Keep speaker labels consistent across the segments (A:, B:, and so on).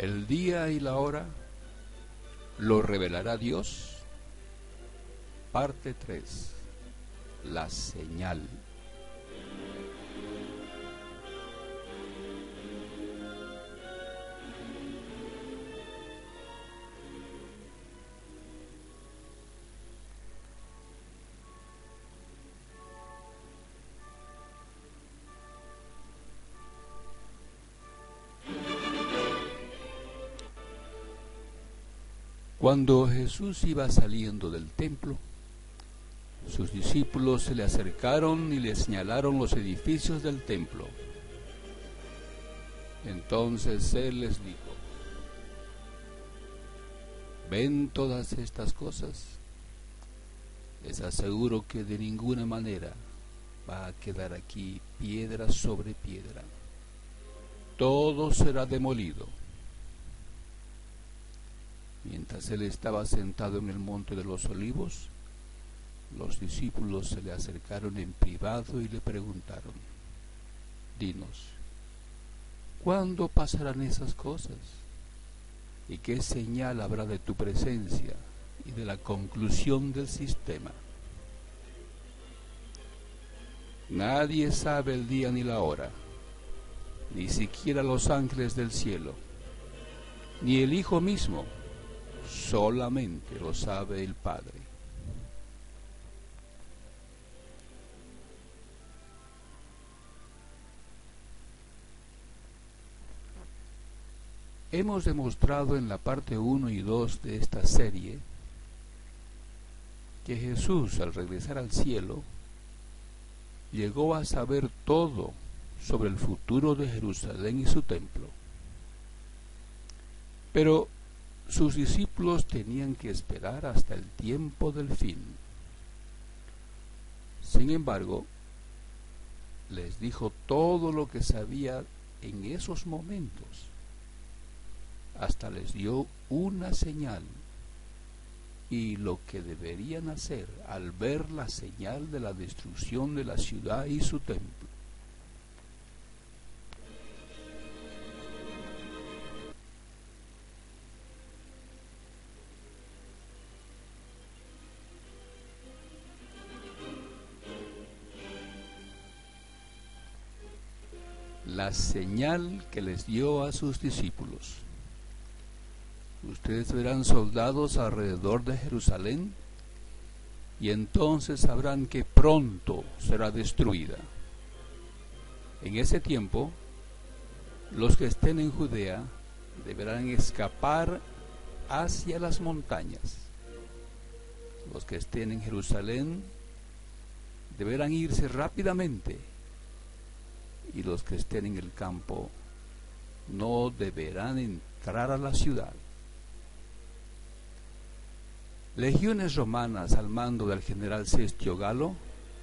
A: El día y la hora lo revelará Dios. Parte 3. La señal. Cuando Jesús iba saliendo del templo, sus discípulos se le acercaron y le señalaron los edificios del templo. Entonces Él les dijo: ¿ven todas estas cosas? Les aseguro que de ninguna manera va a quedar aquí piedra sobre piedra. Todo será demolido. Mientras Él estaba sentado en el monte de los olivos, los discípulos se le acercaron en privado y le preguntaron: dinos, ¿cuándo pasarán esas cosas? ¿Y qué señal habrá de tu presencia y de la conclusión del sistema? Nadie sabe el día ni la hora, ni siquiera los ángeles del cielo, ni el Hijo mismo. Solamente lo sabe el Padre. Hemos demostrado en la parte 1 y 2 de esta serie que Jesús, al regresar al cielo, llegó a saber todo sobre el futuro de Jerusalén y su templo. Pero sus discípulos tenían que esperar hasta el tiempo del fin. Sin embargo, les dijo todo lo que sabía en esos momentos. Hasta les dio una señal y lo que deberían hacer al ver la señal de la destrucción de la ciudad y su templo. La señal que les dio a sus discípulos: ustedes verán soldados alrededor de Jerusalén y entonces sabrán que pronto será destruida. En ese tiempo, los que estén en Judea deberán escapar hacia las montañas. Los que estén en Jerusalén deberán irse rápidamente, y los que estén en el campo no deberán entrar a la ciudad. Legiones romanas al mando del general Cestio Galo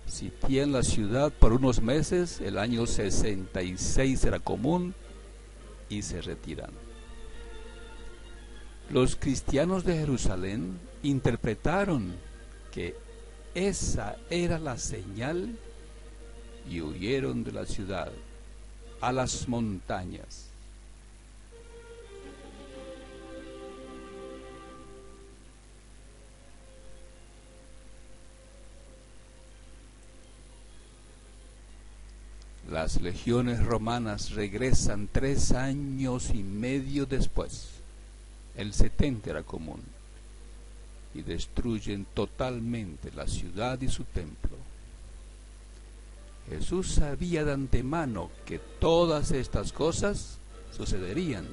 A: sitian la ciudad por unos meses. El año 66 era común y se retiran. Los cristianos de Jerusalén interpretaron que esa era la señal y huyeron de la ciudad a las montañas. Las legiones romanas regresan 3 años y medio después, el 70 era común, y destruyen totalmente la ciudad y su templo. Jesús sabía de antemano que todas estas cosas sucederían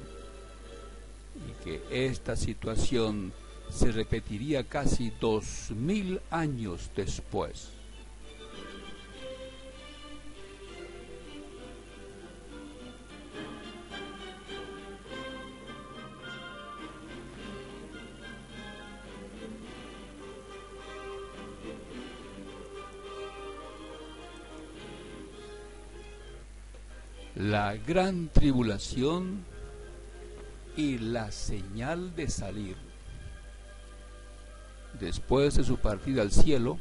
A: y que esta situación se repetiría casi 2000 años después. La gran tribulación y la señal de salir. Después de su partida al cielo,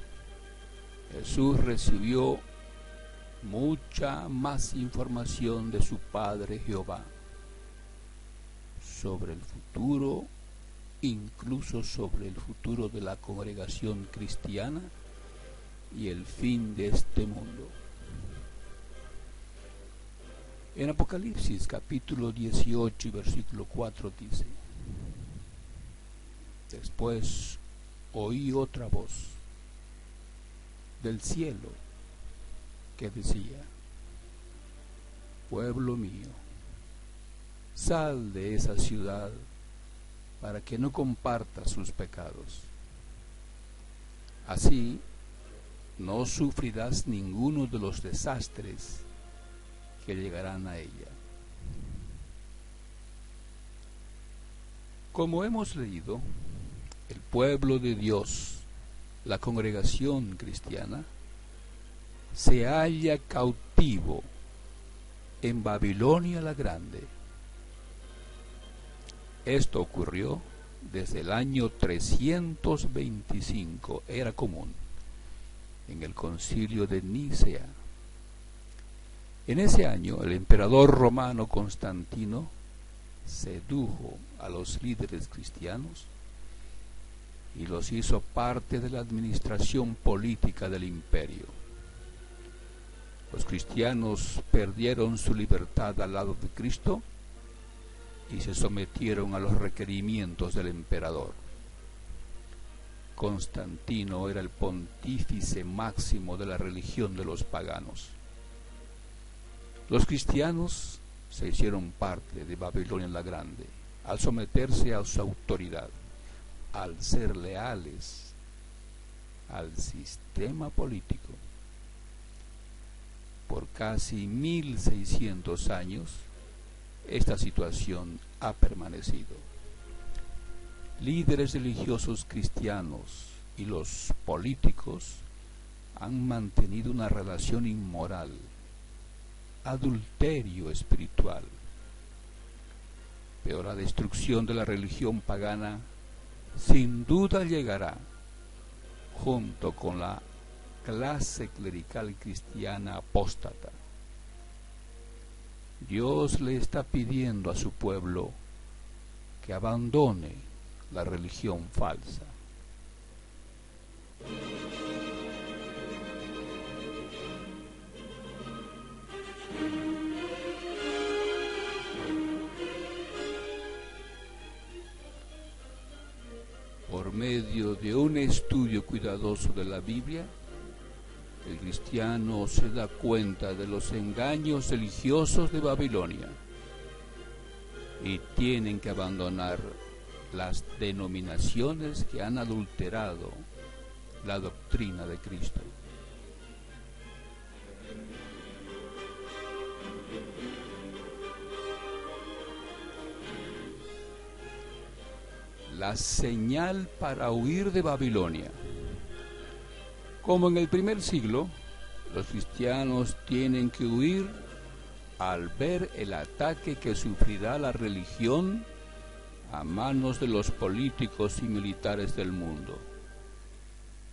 A: Jesús recibió mucha más información de su Padre Jehová. sobre el futuro, incluso sobre el futuro de la congregación cristiana y el fin de este mundo. En Apocalipsis capítulo 18 y versículo 4 dice: después oí otra voz del cielo que decía: pueblo mío, sal de esa ciudad para que no compartas sus pecados. Así no sufrirás ninguno de los desastres que llegarán a ella. Como hemos leído, el pueblo de Dios, la congregación cristiana, se halla cautivo en Babilonia la Grande. Esto ocurrió desde el año 325, era común, en el concilio de Nicea. En ese año, el emperador romano Constantino sedujo a los líderes cristianos y los hizo parte de la administración política del imperio. Los cristianos perdieron su libertad al lado de Cristo y se sometieron a los requerimientos del emperador. Constantino era el pontífice máximo de la religión de los paganos. Los cristianos se hicieron parte de Babilonia la Grande al someterse a su autoridad, al ser leales al sistema político. Por casi 1600 años, esta situación ha permanecido. Líderes religiosos cristianos y los políticos han mantenido una relación inmoral, adulterio espiritual. Pero la destrucción de la religión pagana sin duda llegará junto con la clase clerical cristiana apóstata. Dios le está pidiendo a su pueblo que abandone la religión falsa. Por medio de un estudio cuidadoso de la Biblia, el cristiano se da cuenta de los engaños religiosos de Babilonia y tienen que abandonar las denominaciones que han adulterado la doctrina de Cristo. La señal para huir de Babilonia. Como en el primer siglo, los cristianos tienen que huir al ver el ataque que sufrirá la religión a manos de los políticos y militares del mundo.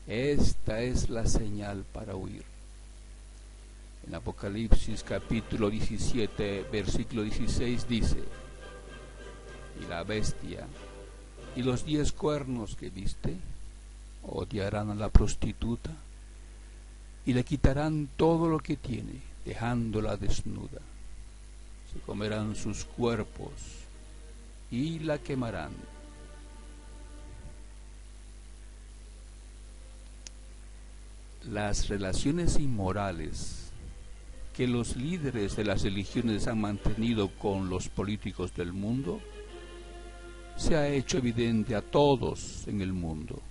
A: Esta es la señal para huir. En Apocalipsis capítulo 17, versículo 16 dice: y la bestia y los 10 cuernos que viste odiarán a la prostituta y le quitarán todo lo que tiene, dejándola desnuda. Se comerán sus cuerpos y la quemarán. Las relaciones inmorales que los líderes de las religiones han mantenido con los políticos del mundo se ha hecho evidente a todos en el mundo.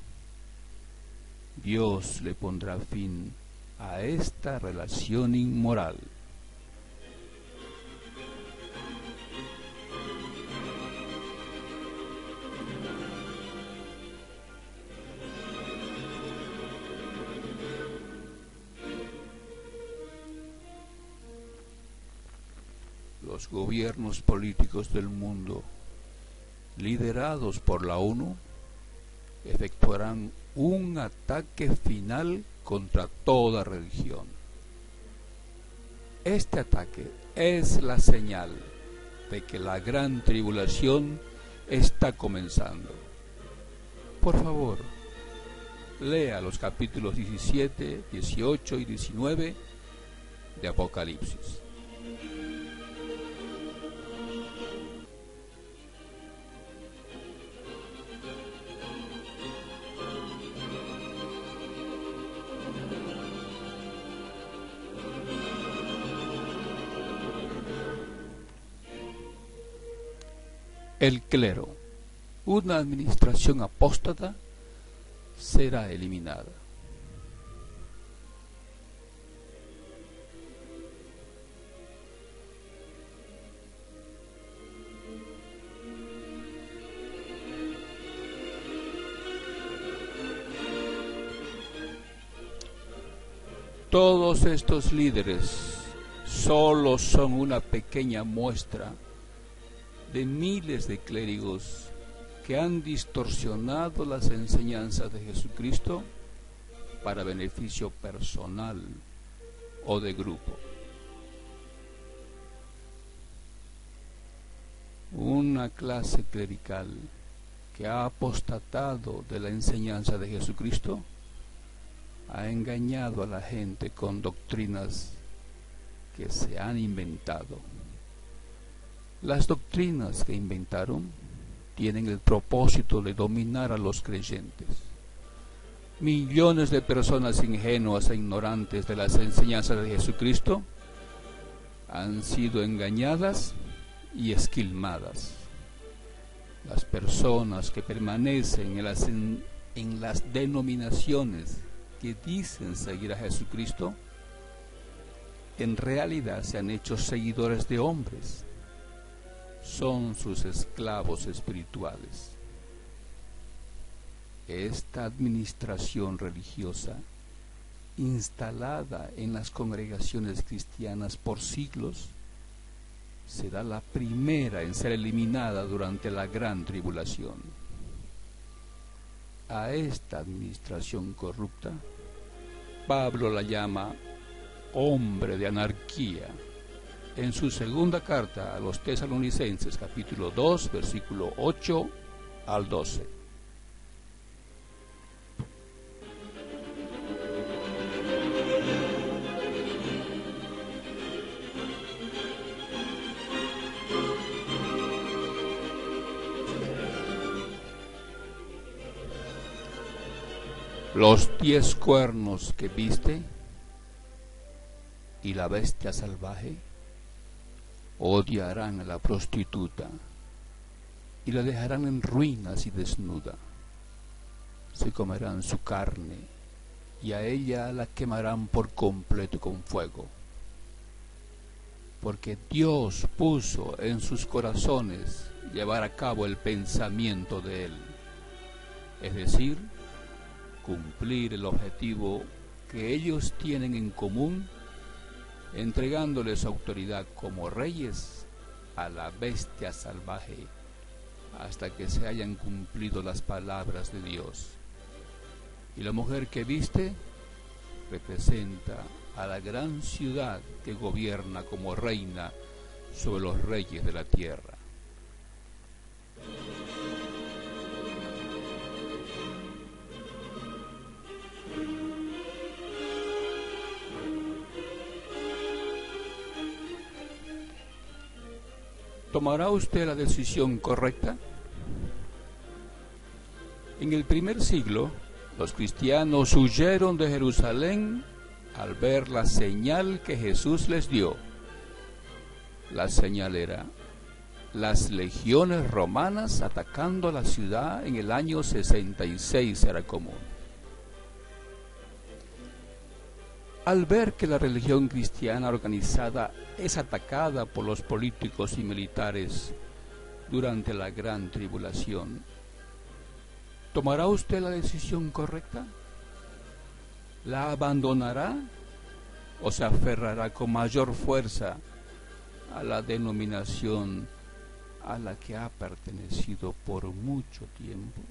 A: Dios le pondrá fin a esta relación inmoral. Los gobiernos políticos del mundo, liderados por la ONU, efectuarán un ataque final contra toda religión. Este ataque es la señal de que la gran tribulación está comenzando. Por favor, lea los capítulos 17, 18 y 19 de Apocalipsis. El clero, una administración apóstata, será eliminada. Todos estos líderes solo son una pequeña muestra de miles de clérigos que han distorsionado las enseñanzas de Jesucristo para beneficio personal o de grupo. Una clase clerical que ha apostatado de la enseñanza de Jesucristo ha engañado a la gente con doctrinas que se han inventado. Las doctrinas que inventaron tienen el propósito de dominar a los creyentes. Millones de personas ingenuas e ignorantes de las enseñanzas de Jesucristo han sido engañadas y esquilmadas. Las personas que permanecen en las denominaciones que dicen seguir a Jesucristo, en realidad se han hecho seguidores de hombres. Son sus esclavos espirituales. Esta administración religiosa, instalada en las congregaciones cristianas por siglos, será la primera en ser eliminada durante la gran tribulación. A esta administración corrupta, Pablo la llama hombre de anarquía, en su segunda carta a los Tesalonicenses, capítulo 2, versículo 8 al 12. Los 10 cuernos que viste y la bestia salvaje odiarán a la prostituta y la dejarán en ruinas y desnuda. Se comerán su carne y a ella la quemarán por completo con fuego. Porque Dios puso en sus corazones llevar a cabo el pensamiento de Él, es decir, cumplir el objetivo que ellos tienen en común, entregándoles autoridad como reyes a la bestia salvaje hasta que se hayan cumplido las palabras de Dios. Y la mujer que viste representa a la gran ciudad que gobierna como reina sobre los reyes de la tierra. ¿Tomará usted la decisión correcta? En el primer siglo, los cristianos huyeron de Jerusalén al ver la señal que Jesús les dio. La señal era las legiones romanas atacando la ciudad en el año 66 era común. Al ver que la religión cristiana organizada es atacada por los políticos y militares durante la gran tribulación, ¿tomará usted la decisión correcta? ¿La abandonará o se aferrará con mayor fuerza a la denominación a la que ha pertenecido por mucho tiempo?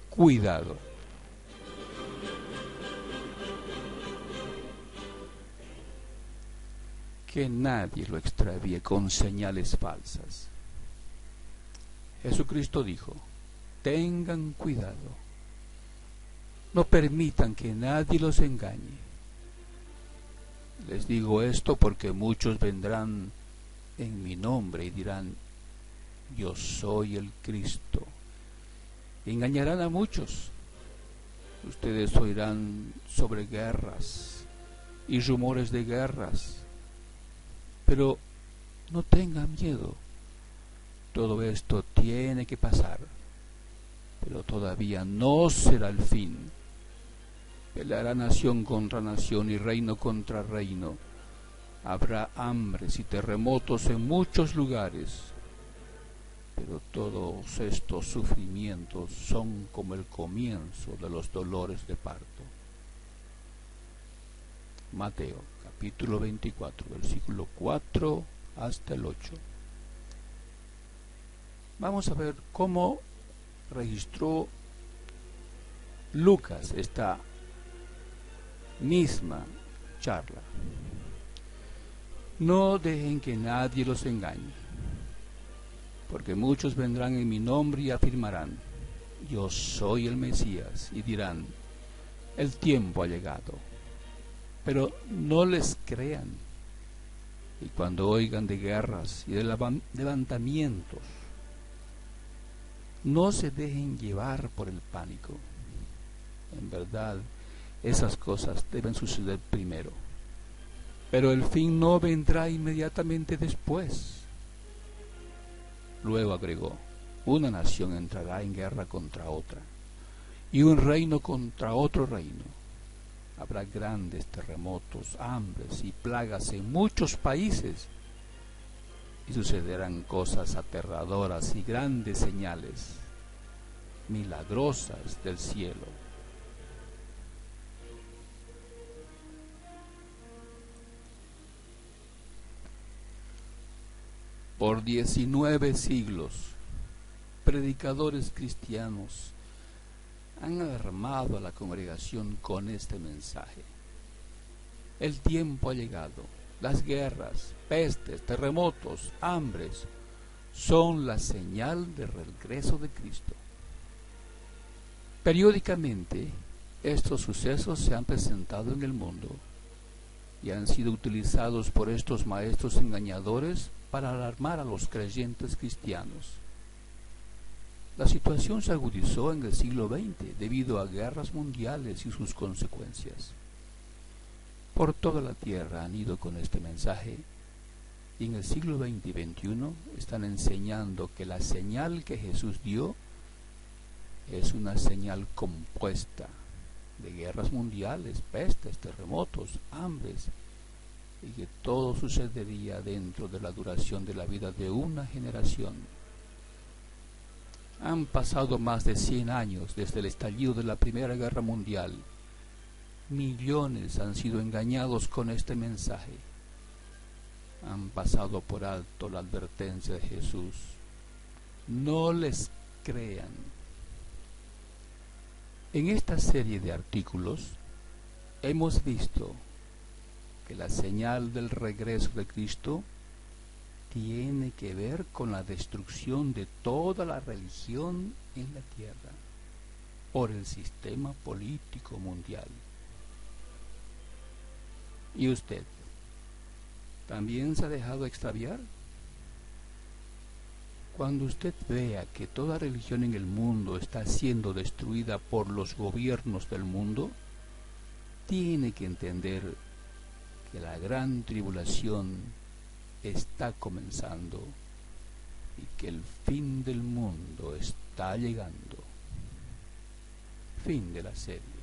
A: Cuidado. que nadie lo extravíe con señales falsas. Jesucristo dijo: tengan cuidado, no permitan que nadie los engañe. Les digo esto porque muchos vendrán en mi nombre y dirán: yo soy el Cristo. Engañarán a muchos. Ustedes oirán sobre guerras y rumores de guerras, pero no tengan miedo. Todo esto tiene que pasar, pero todavía no será el fin. Peleará nación contra nación y reino contra reino. Habrá hambres y terremotos en muchos lugares, pero todos estos sufrimientos son como el comienzo de los dolores de parto. Mateo, capítulo 24, versículo 4 hasta el 8. Vamos a ver cómo registró Lucas esta misma charla. No dejen que nadie los engañe, porque muchos vendrán en mi nombre y afirmarán: yo soy el Mesías, y dirán: el tiempo ha llegado. Pero no les crean. Y cuando oigan de guerras y de levantamientos, no se dejen llevar por el pánico. En verdad, esas cosas deben suceder primero, pero el fin no vendrá inmediatamente después. Luego agregó: una nación entrará en guerra contra otra, y un reino contra otro reino. Habrá grandes terremotos, hambres y plagas en muchos países, y sucederán cosas aterradoras y grandes señales milagrosas del cielo. Por 19 siglos, predicadores cristianos han alarmado a la congregación con este mensaje. El tiempo ha llegado. Las guerras, pestes, terremotos, hambres son la señal del regreso de Cristo. Periódicamente, estos sucesos se han presentado en el mundo y han sido utilizados por estos maestros engañadores para alarmar a los creyentes cristianos. La situación se agudizó en el siglo XX debido a guerras mundiales y sus consecuencias. Por toda la tierra han ido con este mensaje, y en el siglo XX y XXI están enseñando que la señal que Jesús dio es una señal compuesta de guerras mundiales, pestes, terremotos, hambres, y que todo sucedería dentro de la duración de la vida de una generación. Han pasado más de 100 años desde el estallido de la Primera Guerra Mundial. Millones han sido engañados con este mensaje. Han pasado por alto la advertencia de Jesús. No les crean. En esta serie de artículos hemos visto que la señal del regreso de Cristo tiene que ver con la destrucción de toda la religión en la tierra por el sistema político mundial. ¿Y usted también se ha dejado extraviar? Cuando usted vea que toda religión en el mundo está siendo destruida por los gobiernos del mundo, tiene que entender que la gran tribulación está comenzando y que el fin del mundo está llegando. Fin de la serie.